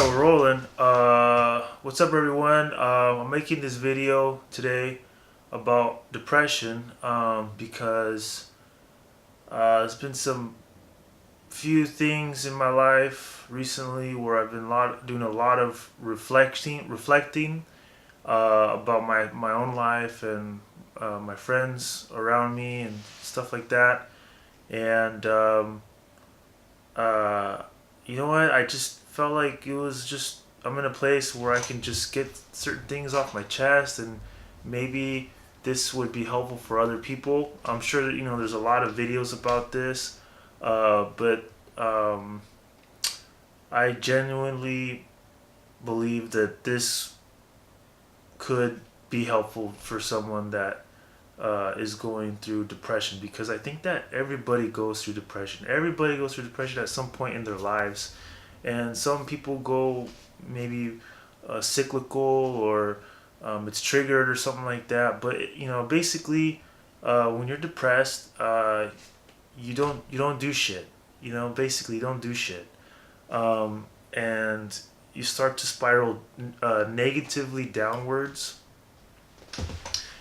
we're rolling. What's up, everyone? I'm making this video today about depression because there's been some few things in my life recently where I've been doing a lot of reflecting about my own life and my friends around me and stuff like that. And uh, you know what? I just felt like it was just I'm in a place where I can just get certain things off my chest, and maybe this would be helpful for other people. I'm sure that there's a lot of videos about this, but I genuinely believe that this could be helpful for someone that is going through depression, because I think that everybody goes through depression. Everybody goes through depression at some point in their lives, and some people go maybe cyclical, or it's triggered or something like that. But basically, when you're depressed, you don't do shit. Basically, you don't do shit, and you start to spiral negatively downwards.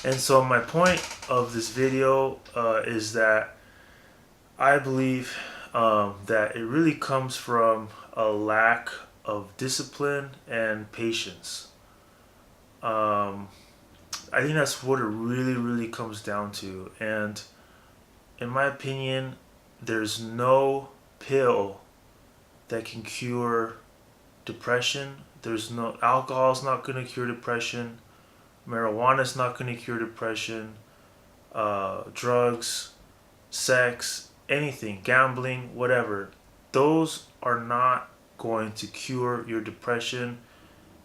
And so my point of this video is that I believe that it really comes from a lack of discipline and patience. Um, I think that's what it really, really comes down to. And in my opinion, there's no pill that can cure depression. There's no alcohol's not going to cure depression. Marijuana's not going to cure depression. Drugs, sex, anything, gambling, whatever. Those are not going to cure your depression.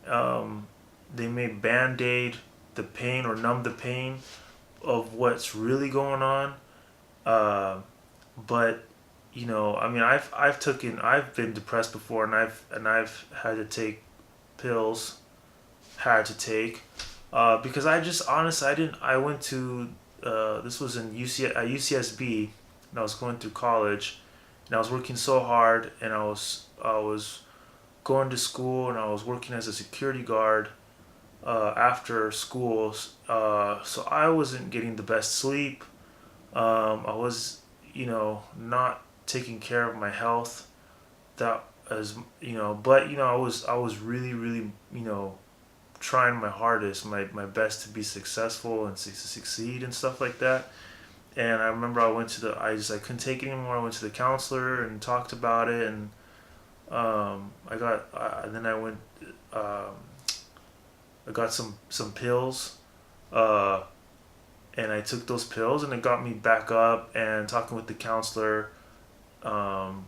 Um, they may band-aid the pain or numb the pain of what's really going on. Uh, but I mean, I've been depressed before, and I've had to take pills, had to take, because I just honestly I went to this was in UCSB, and I was going through college, and I was working so hard, and I was going to school, and I was working as a security guard after school, so I wasn't getting the best sleep. I was not taking care of my health, that as but I was really, really trying my hardest, my best to be successful and to succeed and stuff like that. And I remember I couldn't take it anymore. I went to the counselor and talked about it, and I got and then um, I got some pills, uh, and I took those pills, and it got me back up. And talking with the counselor, um,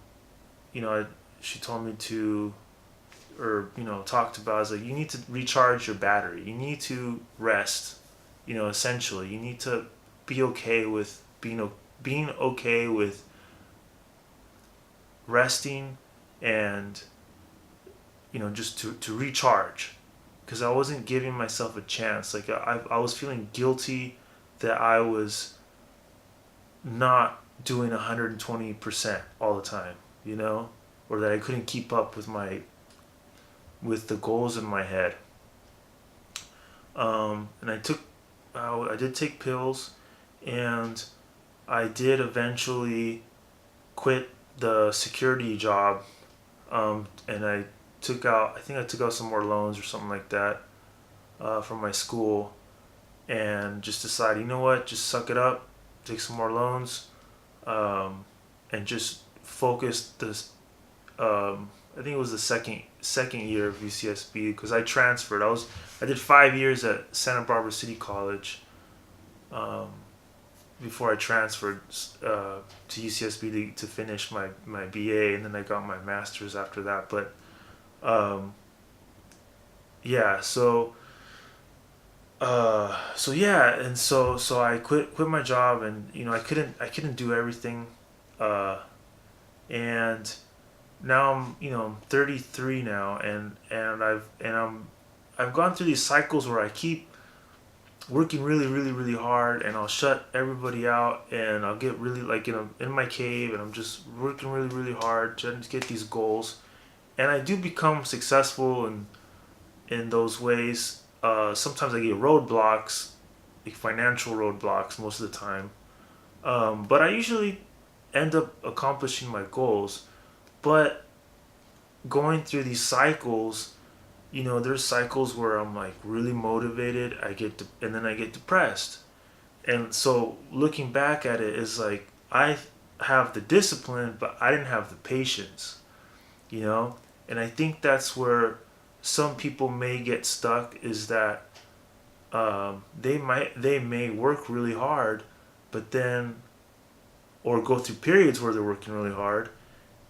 you know, I, she told me to, or talked about, is like, you need to recharge your battery. You need to rest. Essentially, you need to be okay with being okay with resting, and just to recharge, because I wasn't giving myself a chance. Like, I was feeling guilty that I was not doing 120% all the time, or that I couldn't keep up with the goals in my head. And I did take pills, and I did eventually quit the security job, and I think I took out some more loans or something like that from my school, and just decided, you know what, just suck it up, take some more loans, and just focus this. I think it was the second year of UCSB, because I transferred. I did 5 years at Santa Barbara City College, um, before I transferred to UCSB to finish my BA, and then I got my master's after that. But yeah, so yeah, and so I quit my job, and I couldn't do everything, uh, and now I'm 33 now, and I've gone through these cycles where I keep working really, really, really hard, and I'll shut everybody out, and I'll get really, like, in my cave, and I'm just working really, really hard trying to get these goals. and I do become successful in those ways. Sometimes I get roadblocks, like financial roadblocks most of the time. But I usually end up accomplishing my goals. But going through these cycles, there's cycles where I'm like really motivated. And then I get depressed. And so looking back at it is like I have the discipline, but I didn't have the patience, you know? And I think that's where some people may get stuck, is that they may work really hard, but then, or go through periods where they're working really hard,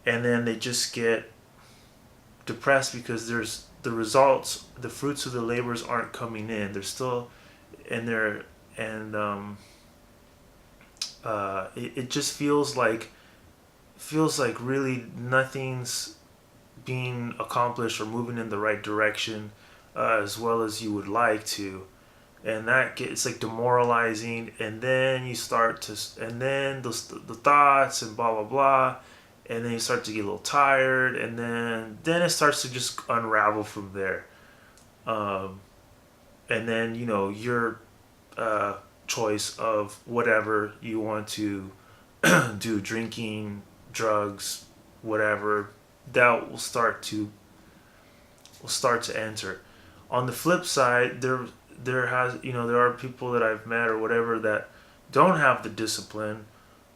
and then they just get depressed because there's the results, the fruits of the labors aren't coming in. They're still in there, and it just feels like really nothing's being accomplished or moving in the right direction, as well as you would like to, and that gets like demoralizing. And then you start to, and then the thoughts and blah blah blah, and then you start to get a little tired, and then it starts to just unravel from there. um, and then your choice of whatever you want to do, drinking, drugs, whatever, that will start to enter. On the flip side, there are people that I've met or whatever that don't have the discipline,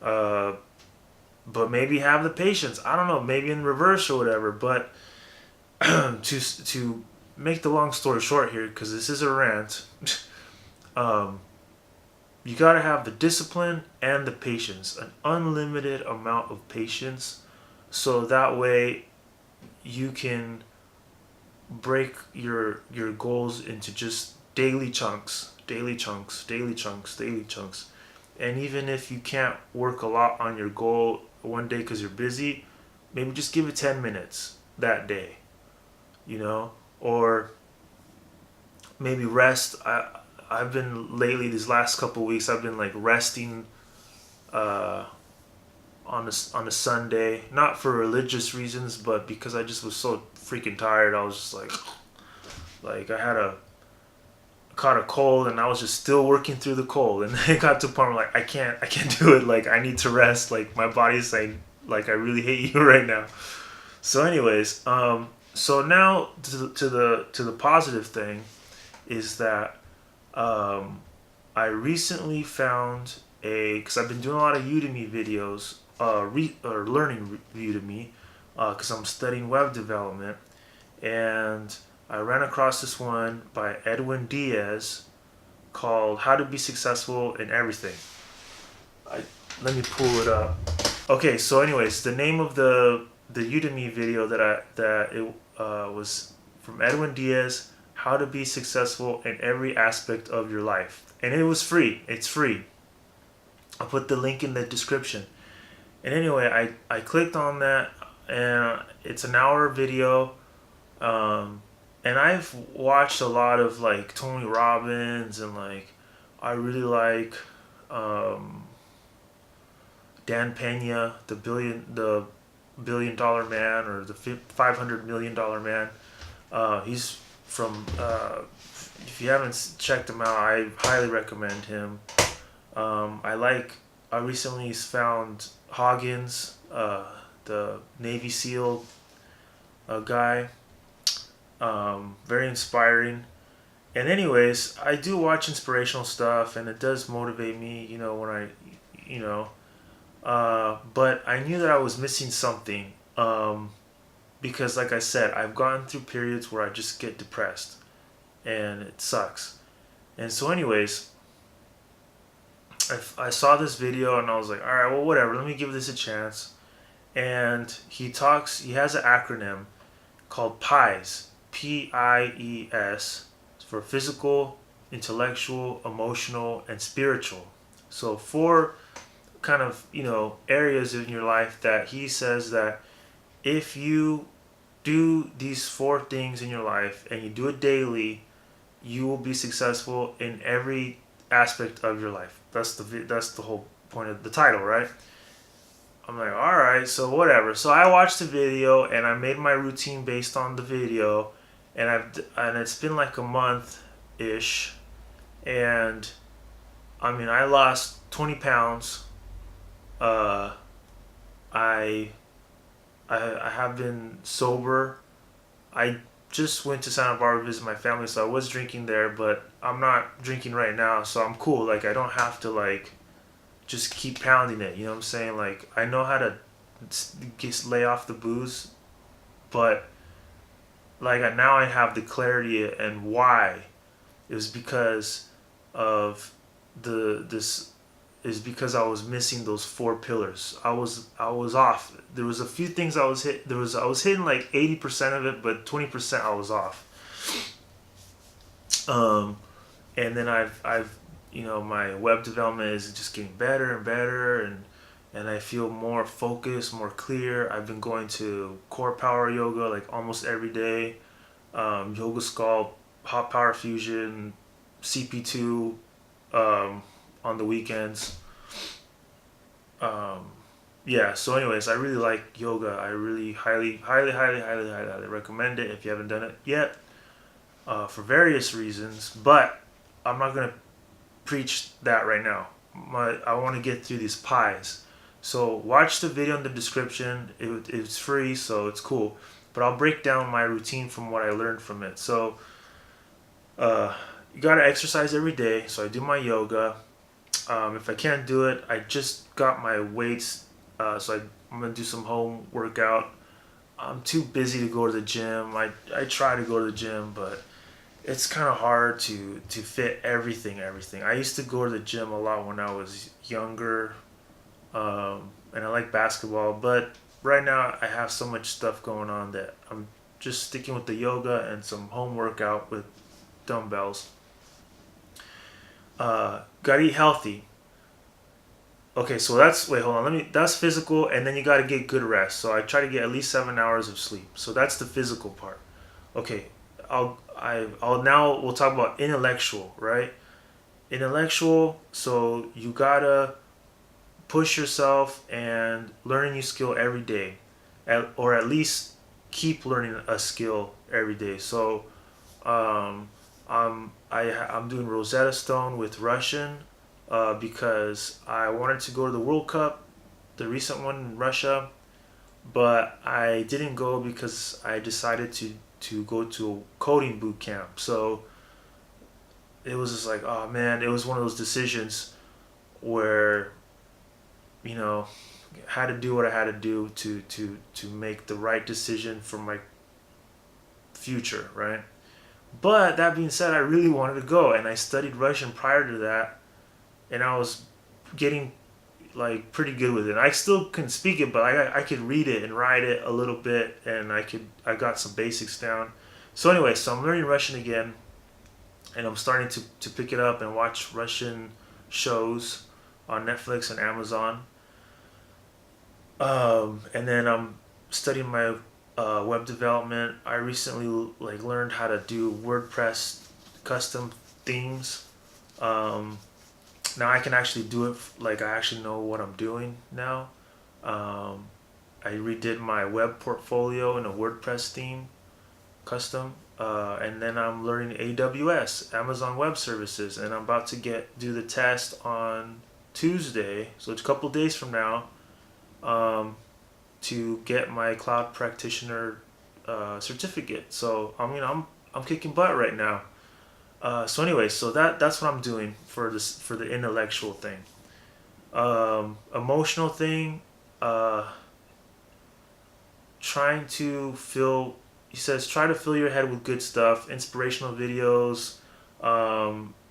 uh, but maybe have the patience. I don't know, maybe in reverse or whatever. But to make the long story short here, because this is a rant, um, you got to have the discipline and the patience, an unlimited amount of patience, so that way you can break your goals into just daily chunks, daily chunks, daily chunks, daily chunks. And even if you can't work a lot on your goal one day because you're busy, maybe just give it 10 minutes that day, you know, or maybe rest. I've been lately, these last couple weeks, I've been like resting uh, on a Sunday, not for religious reasons, but because I just was so freaking tired. I was just like I caught a cold, and I was just still working through the cold, and it got to a point where like I can't do it. Like I need to rest. Like my body's saying like I really hate you right now. So anyways, so now to the positive thing is that um, I recently found because I've been doing a lot of Udemy videos, or learning Udemy, because I'm studying web development, and I ran across this one by Edwin Diaz called "How to Be Successful in Everything." I Let me pull it up. Okay, so anyways, the name of the Udemy video was from Edwin Diaz, "How to Be Successful in Every Aspect of Your Life," and it was free. It's free. I'll put the link in the description. And anyway, I clicked on that, and it's an hour video. Um, and I've watched a lot of like Tony Robbins, and like I really like um, Dan Pena, the billion dollar man, or the $500 million man. He's from. If you haven't checked him out, I highly recommend him. I like. I recently found Hoggins, the Navy SEAL guy. Very inspiring. And anyways, I do watch inspirational stuff, and it does motivate me. When you know. But I knew that I was missing something. Because, like I said, I've gone through periods where I just get depressed, and it sucks. And so, anyways, I saw this video, and I was like, all right, well, whatever. Let me give this a chance. And he has an acronym called PIES, PIES, for physical, intellectual, emotional, and spiritual. So four kind of, areas in your life that he says that if you do these four things in your life and you do it daily, you will be successful in every aspect of your life. That's the whole point of the title, right? I'm like, all right, so whatever. So I watched the video and I made my routine based on the video, and it's been like a month ish, and I mean I lost 20 pounds. Uh, I I have been sober. I just went to Santa Barbara to visit my family, so I was drinking there, but I'm not drinking right now, so I'm cool. Like I don't have to like just keep pounding it. You know what I'm saying? Like I know how to just lay off the booze, but like now I have the clarity and why. It was because of the this is because I was missing those four pillars. I was off. There was a few things I was hit. I was hitting like 80% of it, but 20% I was off. Um, and then I've my web development is just getting better and better, and I feel more focused, more clear. I've been going to core power yoga like almost every day, yoga sculpt, hot power fusion, CP2, um, on the weekends. Um, yeah. So, anyways, I really like yoga. I really highly recommend it if you haven't done it yet, for various reasons. But I'm not gonna preach that right now. I want to get through these pies. So watch the video in the description. It's free, so it's cool. But I'll break down my routine from what I learned from it. So uh, you gotta exercise every day. So I do my yoga. If I can't do it, I just got my weights. I'm gonna do some home workout. I'm too busy to go to the gym. I try to go to the gym, but it's kind of hard to fit everything. I used to go to the gym a lot when I was younger, and I like basketball, but right now I have so much stuff going on that I'm just sticking with the yoga and some home workout with dumbbells. Gotta eat healthy. Okay, so that's wait, hold on. That's physical, and then you gotta get good rest. So I try to get at least 7 hours of sleep. So that's the physical part. Okay, I'll now we'll talk about intellectual, right? Intellectual. So you gotta push yourself and learn a new skill every day, or at least keep learning a skill every day. So um, I'm doing Rosetta Stone with Russian, because I wanted to go to the World Cup, the recent one in Russia, but I didn't go because I decided to go to a coding boot camp. So it was just like, oh man, it was one of those decisions where you know had to do what I had to do to make the right decision for my future, right? But that being said, I really wanted to go, and I studied Russian prior to that, and I was getting like pretty good with it. I still can speak it, but I could read it and write it a little bit, and I got some basics down. So anyway, so I'm learning Russian again, and I'm starting to pick it up and watch Russian shows on Netflix and Amazon. And then I'm studying my web development. I recently like learned how to do WordPress custom themes. Um, Now I can actually do it. Like I actually know what I'm doing now. Um, I redid my web portfolio in a WordPress theme, custom, and then I'm learning AWS, Amazon Web Services, and I'm about to get do the test on Tuesday, so it's a couple days from now, um, to get my cloud practitioner certificate. So I mean I'm kicking butt right now. So anyway, so that's what I'm doing for this for the intellectual thing. Emotional thing, uh, trying to fill. He says try to fill your head with good stuff, inspirational videos.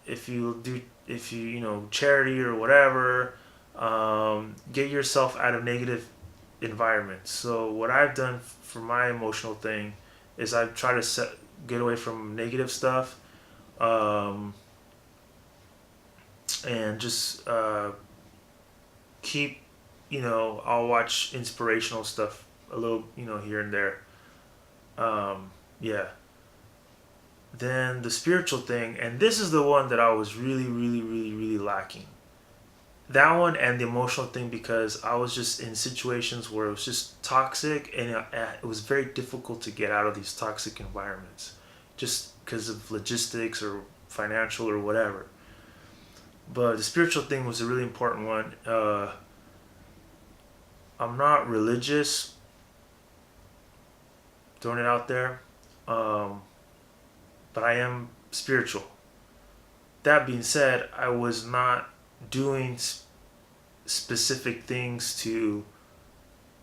If you charity or whatever, get yourself out of negative environments. So what I've done for my emotional thing is I've tried to get away from negative stuff, um, and just keep, I'll watch inspirational stuff a little, here and there. Yeah. Then the spiritual thing, and this is the one that I was really, really, really, really lacking. that one and the emotional thing, because I was just in situations where it was just toxic, and it was very difficult to get out of these toxic environments just because of logistics or financial or whatever. But the spiritual thing was a really important one. I'm not religious, throwing it out there, um, but I am spiritual. That being said, I was not doing specific things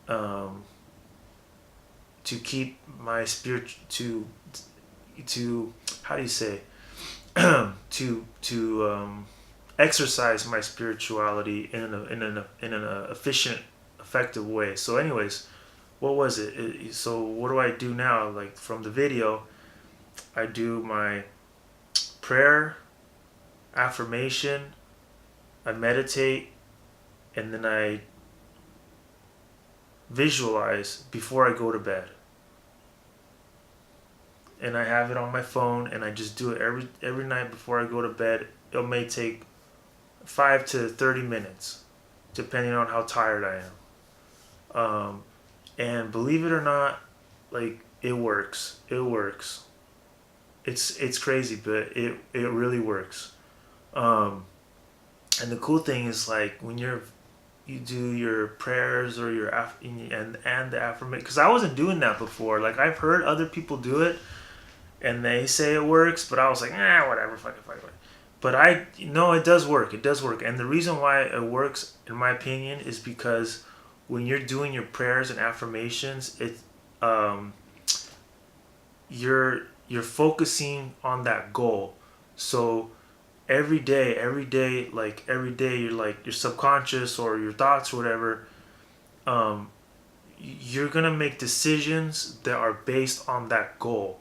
um, to keep my spirit to how do you say to exercise my spirituality in an efficient, effective way. So, anyways, what was it? So, what do I do now? Like from the video, I do my prayer, affirmation, I meditate, and then I visualize before I go to bed. And I have it on my phone, and I just do it every night before I go to bed. It may take 5 to 30 minutes, depending on how tired I am. And believe it or not, like it works. It works. It's crazy, but it really works. Um, and the cool thing is, like, when you do your prayers or your and the affirmation, because I wasn't doing that before. Like, I've heard other people do it and they say it works, but I was like, whatever, fuck it, fuck it. But I know it does work. It does work, and the reason why it works, in my opinion, is because when you're doing your prayers and affirmations, um, you're focusing on that goal. So every day, you're like your subconscious or your thoughts or whatever. Um, you're gonna make decisions that are based on that goal.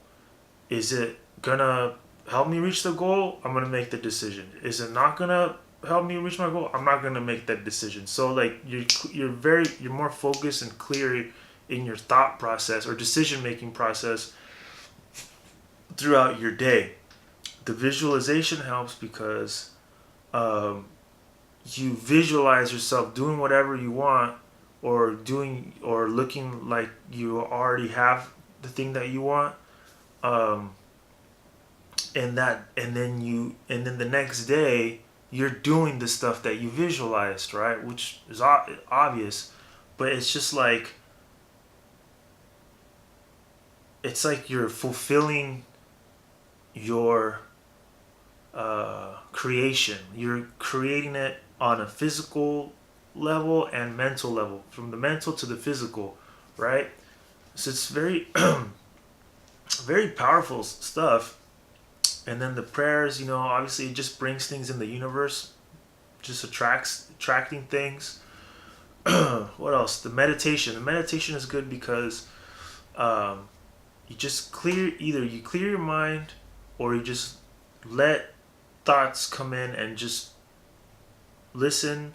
Is it gonna help me reach the goal? I'm gonna make the decision. Is it not gonna help me reach my goal? I'm not gonna make that decision. So, like, you're more focused and clear in your thought process or decision making process throughout your day. The visualization helps because um, you visualize yourself doing whatever you want, or doing or looking like you already have the thing that you want. Um, and then the next day you're doing the stuff that you visualized, right? Which is obvious, but it's just like you're fulfilling your creation. You're creating it on a physical level and mental level, from the mental to the physical, right? So it's very very powerful stuff. And then the prayers, obviously it just brings things in the universe, just attracting things. What else? The meditation is good because um, you clear your mind, or you just let thoughts come in and just listen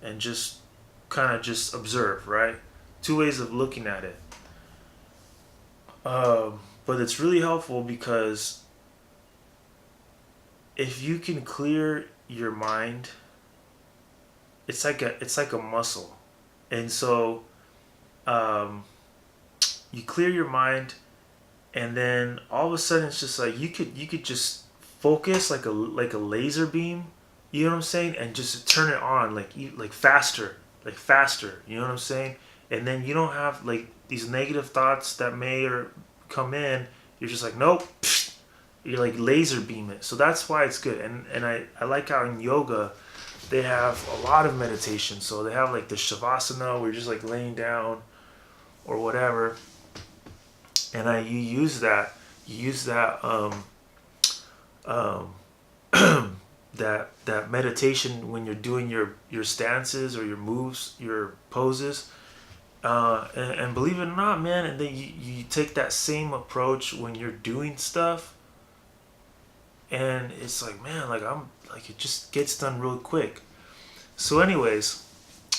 and just kind of just observe, right? Two ways of looking at it. But it's really helpful because if you can clear your mind, it's like a muscle. And so um, you clear your mind, and then all of a sudden it's just like you could just focus like a laser beam. You know what I'm saying? And just turn it on, like faster, like faster. You know what I'm saying? And then you don't have like these negative thoughts that may or come in. You're just like, nope. You're like laser beam it. So that's why it's good. And I like how in yoga they have a lot of meditation. So they have like the shavasana where you're just like laying down or whatever. And you use that um, that meditation when you're doing your stances or your moves, your poses. And believe it or not, man, and then you take that same approach when you're doing stuff, and it's like, man, like I'm like it just gets done real quick. So, anyways,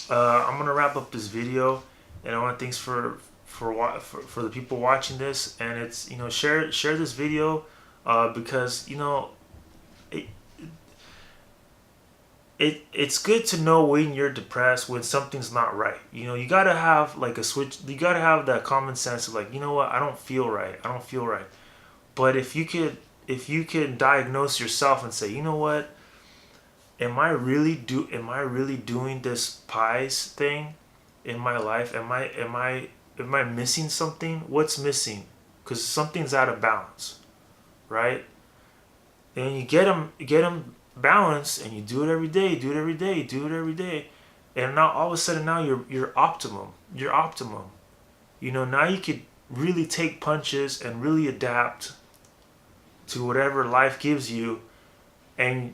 I'm gonna wrap up this video, and I want to thanks for the people watching this, and it's share this video, because it, it's good to know when you're depressed, when something's not right. You gotta have like a switch. You gotta have that common sense of like, you know what, I don't feel right. I don't feel right. But if you can diagnose yourself and say, you know what, am I really doing this pies thing in my life? Am I missing something? What's missing? Because something's out of balance, right? And you get them balanced, and you do it every day, do it every day, do it every day, and now all of a sudden now you're optimum. You're optimum. Now you could really take punches and really adapt to whatever life gives you, and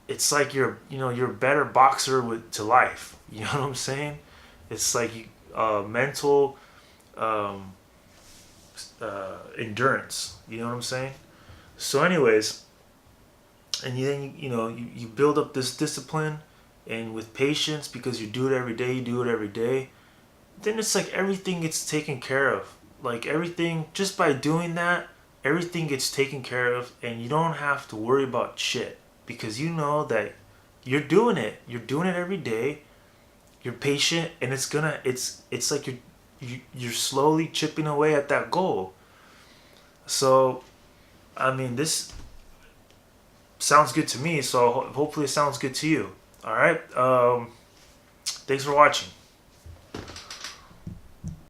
it's like you're a better boxer to life. You know what I'm saying? It's like mental um, endurance. You know what I'm saying? So, anyways, and then you build up this discipline, and with patience, because you do it every day. You do it every day. Then it's like everything gets taken care of. Like everything, just by doing that, everything gets taken care of, and you don't have to worry about shit because you know that you're doing it. You're doing it every day. You're patient, and it's like you're slowly chipping away at that goal. So, I mean, this sounds good to me. So hopefully it sounds good to you. All right. Thanks for watching.